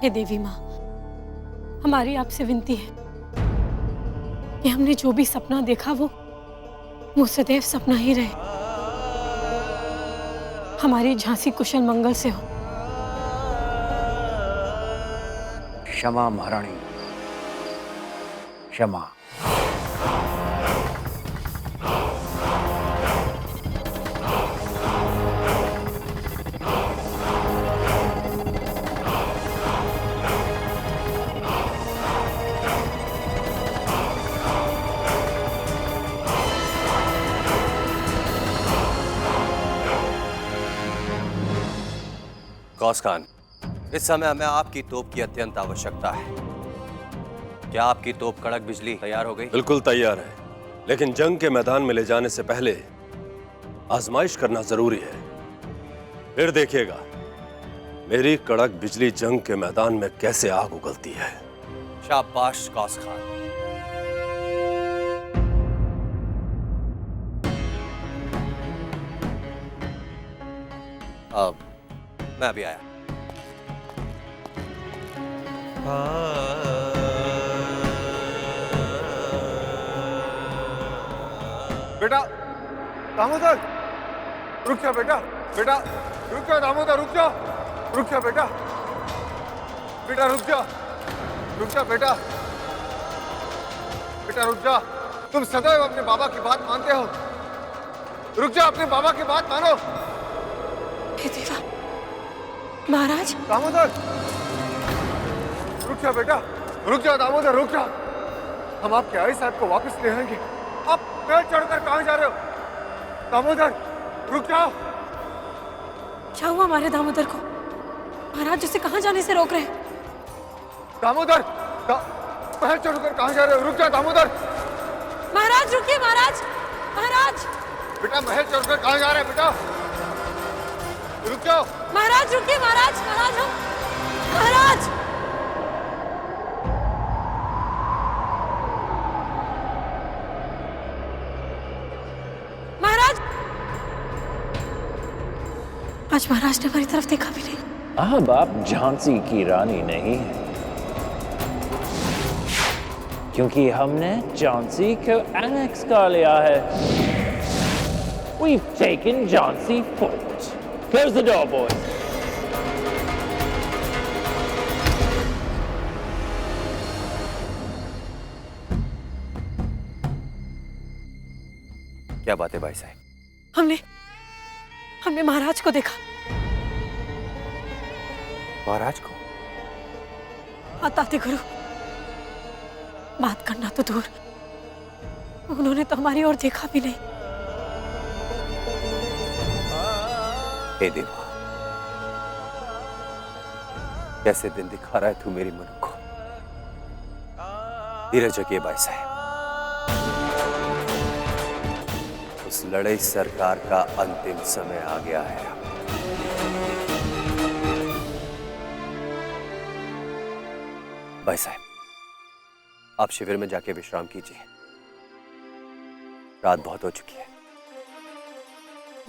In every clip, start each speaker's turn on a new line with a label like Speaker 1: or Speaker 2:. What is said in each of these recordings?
Speaker 1: हे देवी माँ, हमारी आपसे विनती है कि हमने जो भी सपना देखा वो सदैव सपना ही रहे। हमारी झांसी कुशल मंगल से हो।
Speaker 2: क्षमा महारानी, क्षमा।
Speaker 3: गौस खान, इस समय हमें आपकी तोप की अत्यंत आवश्यकता है। क्या आपकी तोप कड़क बिजली तैयार हो गई?
Speaker 4: बिल्कुल तैयार है, लेकिन जंग के मैदान में ले जाने से पहले आजमाइश करना जरूरी है। फिर देखिएगा मेरी कड़क बिजली जंग के मैदान में कैसे आग उगलती है।
Speaker 3: शाबाश गौस खान। अब मैं अभी आया।
Speaker 5: बेटा दामोदर, रुक जा बेटा। बेटा रुक जा दामोदर, रुक जा। रुक जा बेटा। बेटा रुक जा। रुक जा बेटा। बेटा रुक जा। तुम सदैव अपने बाबा की बात मानते हो। रुक जा, अपने बाबा की बात मानो।
Speaker 1: हे देवा, महाराज।
Speaker 5: दामोदर रुक जा बेटा। रुक जा दामोदर, रुक जा। हम आपके आई साहब को वापस ले आएंगे। आप पेड़ चढ़कर कहां जा रहे हो? दामोदर रुक जाओ।
Speaker 1: क्या हुआ हमारे दामोदर को? महाराज उसे कहां जाने से रोक रहे हैं?
Speaker 5: दामोदर, महल चढ़कर कहां जा रहे हो? रुक जा दामोदर।
Speaker 1: महाराज रुकिए, महाराज। महाराज
Speaker 5: बेटा महल चढ़कर कहां जा रहे हैं बेटा? रुक जाओ।
Speaker 1: महाराज रुकिए, महाराज। महाराज हम महाराज। महाराज, आज महाराज ने हमारी तरफ देखा भी नहीं।
Speaker 6: अब आप झांसी की रानी नहीं है, क्योंकि हमने झांसी को एनेक्स कर लिया है। We've taken Jhansi Fort. Close the door, boys.
Speaker 3: क्या बात है भाई साहब?
Speaker 1: हमने महाराज को देखा।
Speaker 3: महाराज को?
Speaker 1: हाँ ताते गुरु, बात करना तो दूर, उन्होंने तो हमारी ओर देखा भी नहीं।
Speaker 3: हे देवा, कैसे दिन दिखा रहा है तू मेरी मन को। धीरज रखिए भाई साहब, उस लड़ाई सरकार का अंतिम समय आ गया है। भाई साहब, आप शिविर में जाके विश्राम कीजिए, रात बहुत हो चुकी है।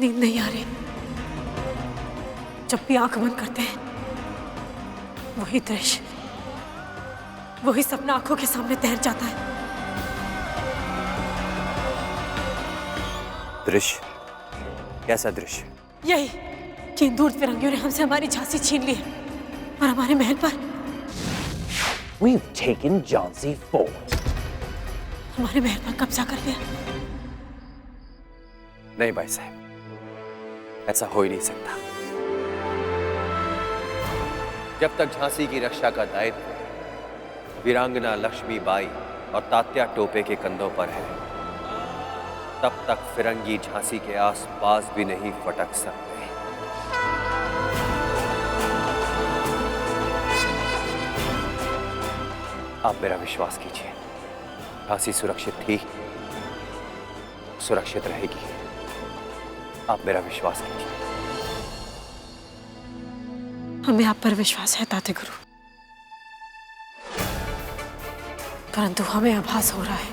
Speaker 1: नींद नहीं आ रही। जब भी आंख बंद करते हैं वही दृश्य, वही सपना आंखों के सामने तैर जाता है।
Speaker 3: दृश्य? कैसा दृश्य?
Speaker 1: यही कि इन दूर फिरंगियों ने हमसे हमारी झांसी छीन ली है और हमारे महल पर
Speaker 6: We've taken Jhansi Fort.
Speaker 1: हमारे महल पर कब्जा कर लिया।
Speaker 3: नहीं भाई साहब, ऐसा हो ही नहीं सकता। जब तक झांसी की रक्षा का दायित्व वीरांगना लक्ष्मीबाई और तात्या टोपे के कंधों पर है, तब तक फिरंगी झांसी के आसपास भी नहीं फटक सकते। आप मेरा विश्वास कीजिए, झांसी सुरक्षित थी, सुरक्षित रहेगी। आप मेरा विश्वास कीजिए।
Speaker 1: हमें आप पर विश्वास है ताते गुरु, परंतु हमें आभास हो रहा है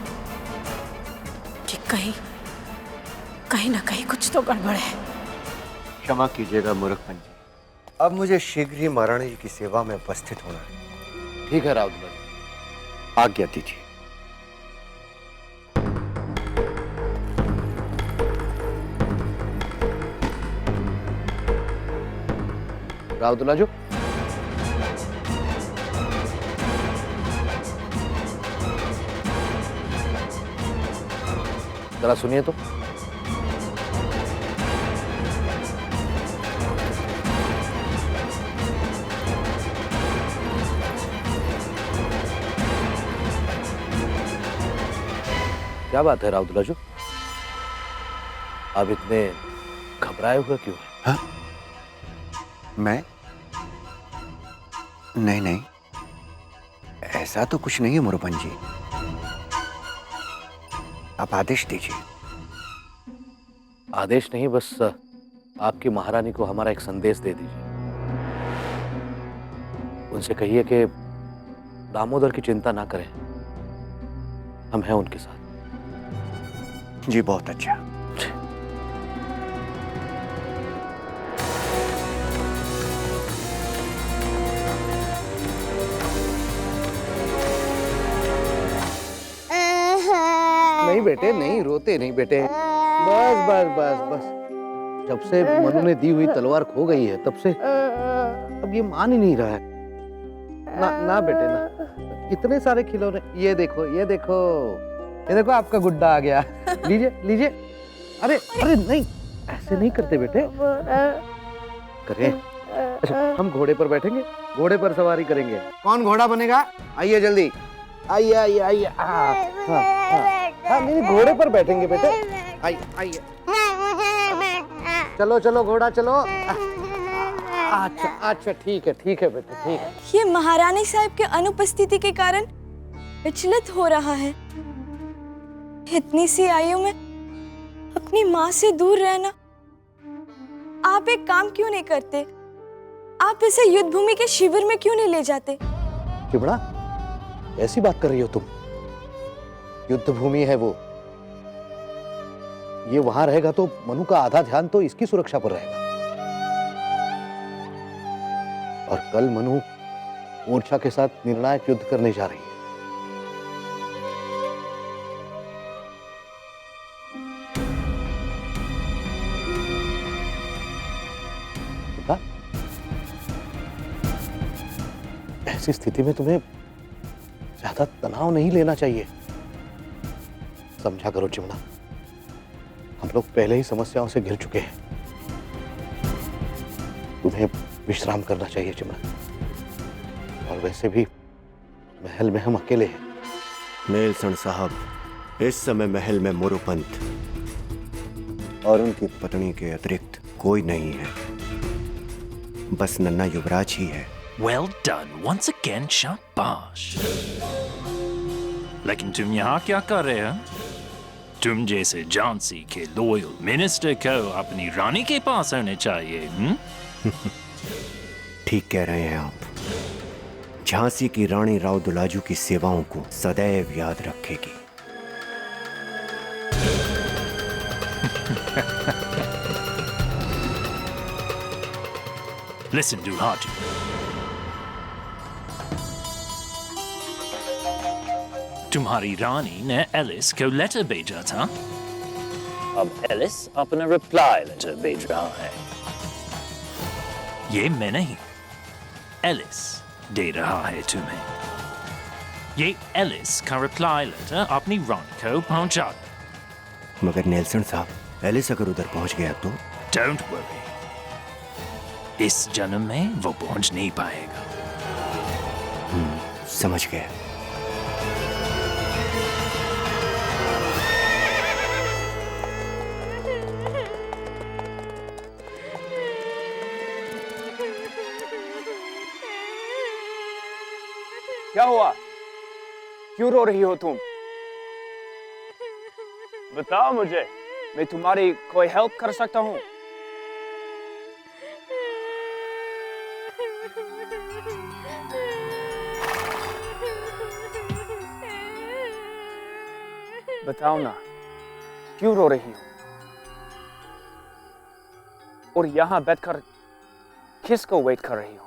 Speaker 1: कि कहीं ना कहीं कुछ तो गड़बड़ है।
Speaker 3: क्षमा कीजिएगा मूर्ख पंजी,
Speaker 2: अब मुझे शीघ्र ही महारानी जी की सेवा में उपस्थित होना है।
Speaker 3: ठीक है राउदुला जी,
Speaker 2: आज्ञा दीजिए।
Speaker 3: राउदुला जो जरा सुनिए तो। क्या बात है राउदुला जो, आप इतने घबराए हुए क्यों हैं?
Speaker 2: मैं? नहीं नहीं, ऐसा तो कुछ नहीं है मोरोपंत जी। आप आदेश दीजिए।
Speaker 3: आदेश नहीं, बस आपकी महारानी को हमारा एक संदेश दे दीजिए। उनसे कहिए कि दामोदर की चिंता ना करें, हम हैं उनके साथ।
Speaker 2: जी बहुत अच्छा।
Speaker 3: नहीं बेटे, नहीं रोते नहीं बेटे, बस बस बस बस। जब से मनु ने दी हुई तलवार खो गई है तब से अब ये मान ही नहीं रहा है। ना ना बेटे ना, इतने सारे खिलौने, ये देखो ये देखो, ये देखो आपका गुड्डा आ गया। लीजिए लीजिए। अरे अरे नहीं, ऐसे नहीं करते बेटे, करें। अच्छा हम घोड़े पर बैठेंगे, घोड़े पर सवारी करेंगे। कौन घोड़ा बनेगा? आइए जल्दी, आइए आइए आइए। हाँ नहीं, घोड़े पर बैठेंगे बेटे, आइए आइए। चलो चलो घोड़ा चलो। अच्छा अच्छा ठीक है बेटे, ठीक है।
Speaker 7: ये महारानी साहब के अनुपस्थिति के कारण विचलित हो रहा है। इतनी सी आयु में अपनी माँ से दूर रहना। आप एक काम क्यों नहीं करते? आप इसे युद्ध भूमि के शिविर में क्यों नहीं ले जाते?
Speaker 3: चिमड़ा, ऐसी बात कर रही हो तुम? युद्ध भूमि है वो, ये वहां रहेगा तो मनु का आधा ध्यान तो इसकी सुरक्षा पर रहेगा। और कल मनु मूर्छा के साथ निर्णायक युद्ध करने जा रही है। ऐसी स्थिति में तुम्हें ज्यादा तनाव नहीं लेना चाहिए। समझा करो चिमड़ा, हम लोग पहले ही समस्याओं से घिर चुके हैं। तुम्हें विश्राम करना चाहिए चिमड़ा। और वैसे भी महल में हम अकेले हैं।
Speaker 8: नेल्सन साहब, इस समय महल में मोरोपंत और उनकी पत्नी के अतिरिक्त कोई नहीं है, बस नन्ना युवराज ही है।
Speaker 6: Well done, once again, शाबाश। लेकिन तुम यहाँ क्या कर रहे हो? तुम जैसे झांसी के लॉयल मिनिस्टर को अपनी रानी के पास होने चाहिए।
Speaker 8: ठीक कह रहे हैं आप। झांसी की रानी राव दुलाजू की सेवाओं को सदैव याद रखेगी।
Speaker 6: Listen, Duhaji. तुम्हारी रानी ने एलिस को लेटर भेजा था। अब एलिस अपना रिप्लाई लेटर भेज रहा है। ये मैं नहीं, एलिस दे रहा है तुम्हें। ये एलिस का रिप्लाई लेटर अपनी रानी को पहुंचा दो।
Speaker 8: मगर नेल्सन साहब, एलिस अगर उधर पहुंच गया तो?
Speaker 6: डोंट वरी, इस जन्म में वो पहुंच नहीं पाएगा।
Speaker 8: समझ गए।
Speaker 9: क्या हुआ? क्यों रो रही हो तुम? बताओ मुझे, मैं तुम्हारी कोई हेल्प कर सकता हूँ। बताओ ना, क्यों रो रही हो? और यहाँ बैठकर किसको वेट कर रही हो?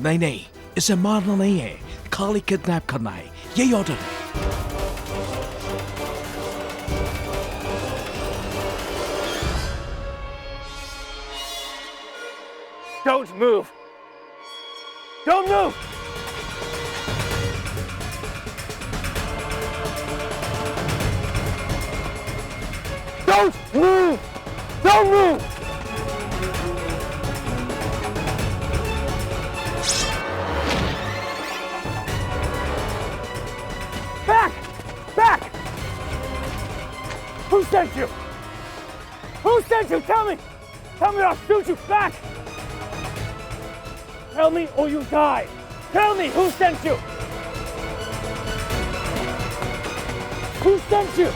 Speaker 10: नहीं नहीं, इसे मारना नहीं है, खाली किडनैप करना है, यही ऑर्डर है।
Speaker 9: Don't move! Don't move! Don't move! Don't move! Back! Back! Who sent you? Who sent you? Tell me! Tell me or I'll shoot you back! Tell me or you die! Tell me who sent you! Who sent you?